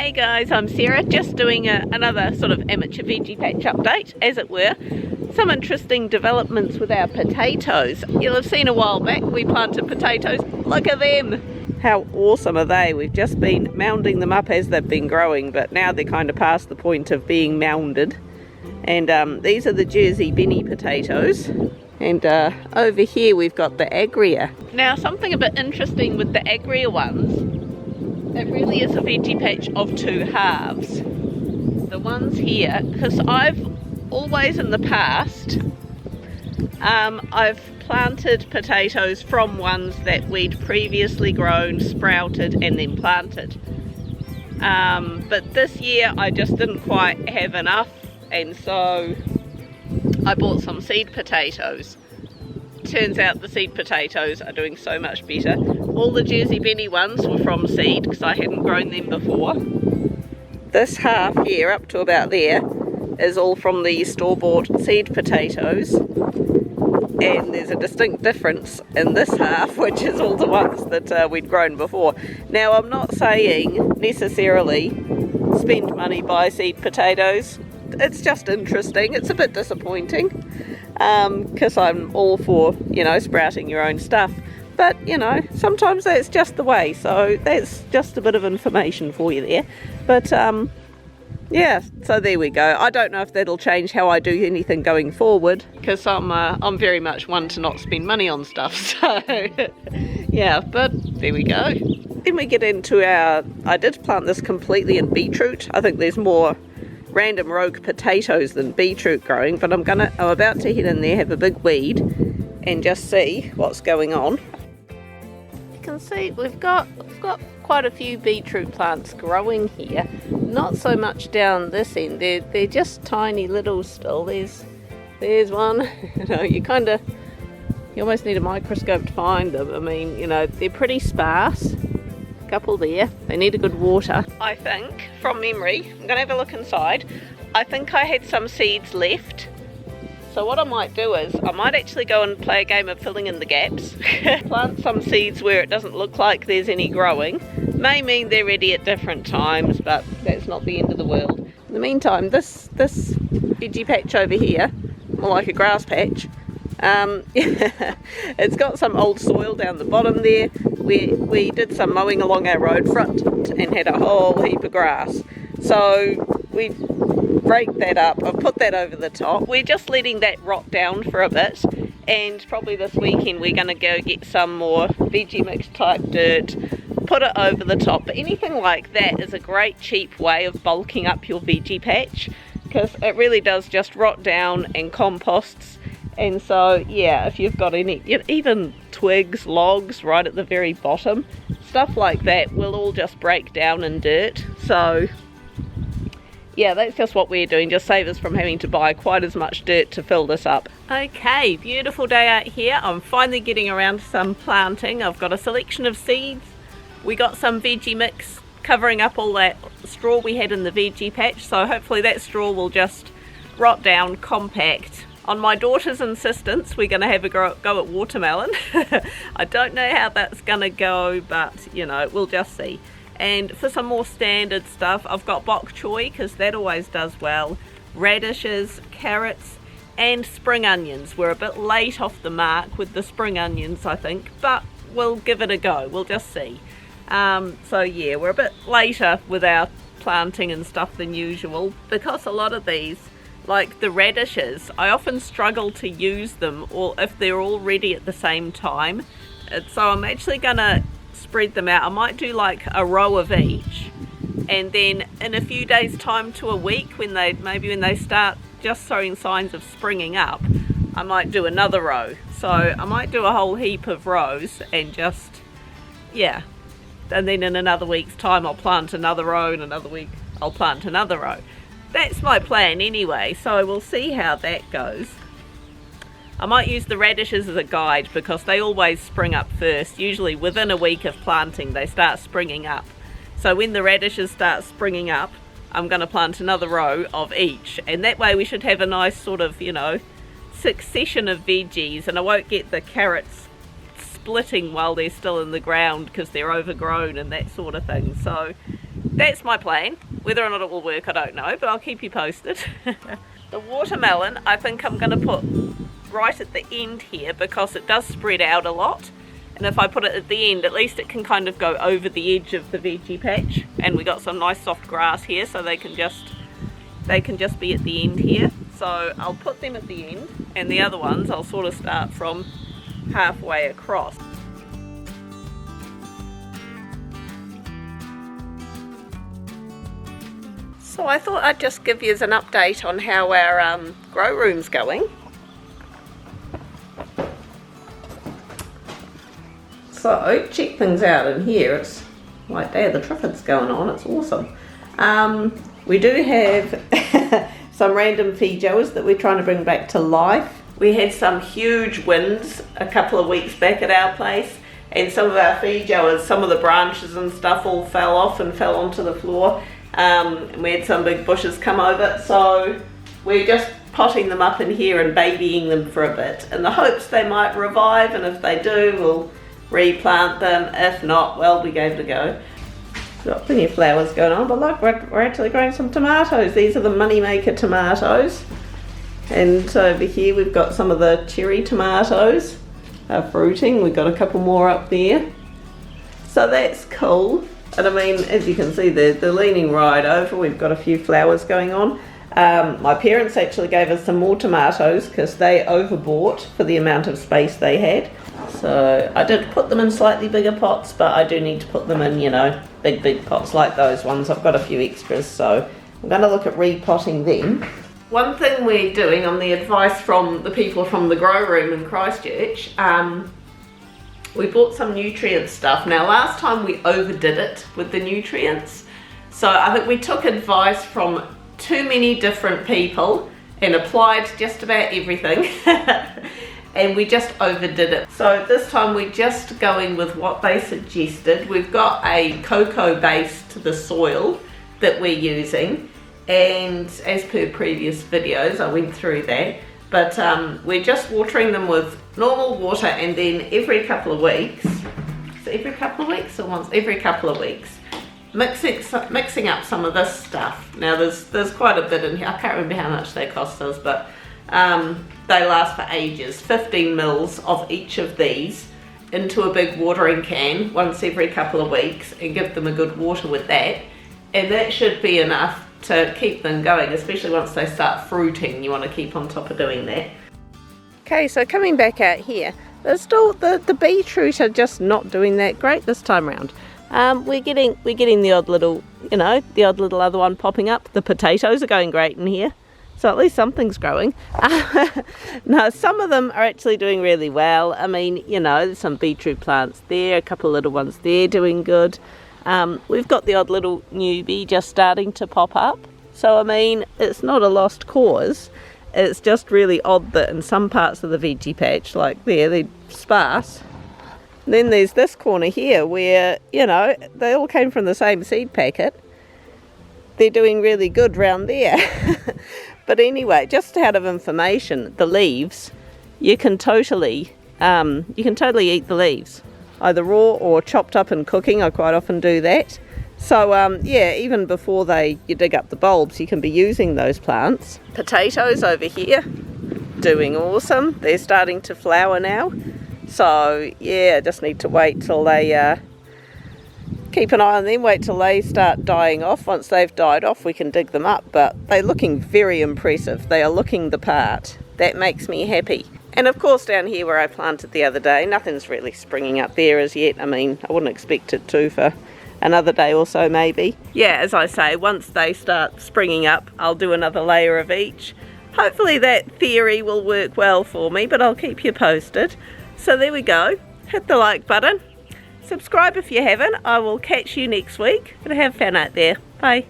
Hey guys, I'm Sarah, just doing another sort of amateur veggie patch update, as it were. Some interesting developments with our potatoes. You'll have seen a while back we planted potatoes. Look at them! How awesome are they? We've just been mounding them up as they've been growing, but now they're kind of past the point of being mounded. And these are the Jersey Benny potatoes. And over here we've got the Agria. Now something a bit interesting with the Agria ones, it really is a veggie patch of two halves. The ones here, because I've always in the past, I've planted potatoes from ones that we'd previously grown, sprouted and then planted. But this year I just didn't quite have enough, and so I bought some seed potatoes. Turns out the seed potatoes are doing so much better. All the Jersey Benny ones were from seed because I hadn't grown them before. This half here up to about there is all from the store-bought seed potatoes, and there's a distinct difference in this half, which is all the ones that we'd grown before. Now I'm not saying necessarily spend money buy seed potatoes. It's just interesting. It's a bit disappointing because I'm all for, you know, sprouting your own stuff, but you know, sometimes that's just the way. So that's just a bit of information for you there. But yeah, so there we go. I don't know if that'll change how I do anything going forward, because I'm very much one to not spend money on stuff. So yeah, but there we go. Then we get into I did plant this completely in beetroot. I think there's more random rogue potatoes than beetroot growing, but I'm about to head in there, have a big weed and just see what's going on. You can see we've got quite a few beetroot plants growing here, not so much down this end. They're just tiny little still. There's one. You know, you almost need a microscope to find them. I mean, you know, they're pretty sparse. Couple there, they need a good water. I think, from memory, I'm going to have a look inside. I think I had some seeds left, so what I might do is I might actually go and play a game of filling in the gaps. Plant some seeds where it doesn't look like there's any growing. May mean they're ready at different times, but that's not the end of the world. In the meantime, this veggie patch over here, more like a grass patch, it's got some old soil down the bottom there. We did some mowing along our road front and had a whole heap of grass, so we raked that up. I've put that over the top. We're just letting that rot down for a bit, and probably this weekend we're going to go get some more veggie mix type dirt, put it over the top. But anything like that is a great cheap way of bulking up your veggie patch, because it really does just rot down and composts. And so yeah, if you've got any, even twigs, logs right at the very bottom, stuff like that will all just break down in dirt. So yeah, that's just what we're doing, just save us from having to buy quite as much dirt to fill this up. Okay, beautiful day out here. I'm finally getting around to some planting. I've got a selection of seeds. We got some veggie mix covering up all that straw we had in the veggie patch, so hopefully that straw will just rot down, compact. On my daughter's insistence, we're going to have a go at watermelon. I don't know how that's going to go, but you know, we'll just see. And for some more standard stuff, I've got bok choy, because that always does well, radishes, carrots and spring onions. We're a bit late off the mark with the spring onions, I think, but we'll give it a go. We'll just see. So yeah, we're a bit later with our planting and stuff than usual, because a lot of these, like the radishes, I often struggle to use them, or if they're all ready at the same time. So I'm actually gonna spread them out. I might do like a row of each, and then in a few days time to a week, when they start just showing signs of springing up, I might do another row. So I might do a whole heap of rows, and just, yeah, and then in another week's time I'll plant another row, and another week I'll plant another row. That's my plan anyway, so we'll see how that goes. I might use the radishes as a guide, because they always spring up first. Usually within a week of planting they start springing up. So when the radishes start springing up, I'm going to plant another row of each, and that way we should have a nice sort of, you know, succession of veggies, and I won't get the carrots splitting while they're still in the ground because they're overgrown and that sort of thing. So that's my plan. Whether or not it will work, I don't know, but I'll keep you posted. The watermelon, I think I'm going to put right at the end here because it does spread out a lot. And if I put it at the end, at least it can kind of go over the edge of the veggie patch. And we got some nice soft grass here, so they can just be at the end here. So I'll put them at the end, and the other ones I'll sort of start from halfway across. So I thought I'd just give you an update on how our grow room's going. So check things out in here. It's like there, the triffid's going on. It's awesome. We do have some random feijoas that we're trying to bring back to life. We had some huge winds a couple of weeks back at our place, and some of our feijoas, some of the branches and stuff all fell off and fell onto the floor. And we had some big bushes come over, so we're just potting them up in here and babying them for a bit in the hopes they might revive, and if they do, we'll replant them. If not, well, we gave it a go. Got plenty of flowers going on, but look, we're actually growing some tomatoes. These are the moneymaker tomatoes, and over here we've got some of the cherry tomatoes fruiting. We've got a couple more up there, so that's cool. And I mean, as you can see, they're leaning right over. We've got a few flowers going on. My parents actually gave us some more tomatoes because they overbought for the amount of space they had. So I did put them in slightly bigger pots, but I do need to put them in, you know, big pots like those ones. I've got a few extras, so I'm going to look at repotting them. One thing we're doing on the advice from the people from the grow room in Christchurch, we bought some nutrient stuff. Now last time we overdid it with the nutrients, so I think we took advice from too many different people and applied just about everything. And we just overdid it. So this time we're just going with what they suggested. We've got a cocoa base to the soil that we're using, and as per previous videos I went through that, but we're just watering them with normal water, and then every couple of weeks, so every couple of weeks or once every couple of weeks, mixing up some of this stuff. Now there's quite a bit in here. I can't remember how much they cost us, but they last for ages. 15 mils of each of these into a big watering can once every couple of weeks, and give them a good water with that, and that should be enough to keep them going, especially once they start fruiting. You want to keep on top of doing that. Okay, so coming back out here, there's still the beetroot are just not doing that great this time round. We're getting the odd little, you know, the odd little other one popping up. The potatoes are going great in here, so at least something's growing. No, some of them are actually doing really well. I mean, you know, there's some beetroot plants there, a couple of little ones there doing good. We've got the odd little newbie just starting to pop up. So I mean, it's not a lost cause. It's just really odd that in some parts of the veggie patch, like there, they're sparse. And then there's this corner here where, you know, they all came from the same seed packet. They're doing really good round there. But anyway, just out of information, the leaves, you can totally eat the leaves, either raw or chopped up and cooking. I quite often do that. So yeah, even before you dig up the bulbs, you can be using those plants. Potatoes over here, doing awesome. They're starting to flower now. So yeah, just need to wait till they keep an eye on them, wait till they start dying off. Once they've died off, we can dig them up, but they're looking very impressive. They are looking the part. That makes me happy. And of course down here where I planted the other day, nothing's really springing up there as yet. I mean, I wouldn't expect it to for another day or so maybe. Yeah, as I say, once they start springing up, I'll do another layer of each. Hopefully that theory will work well for me, but I'll keep you posted. So there we go. Hit the like button. Subscribe if you haven't. I will catch you next week. But have fun out there. Bye.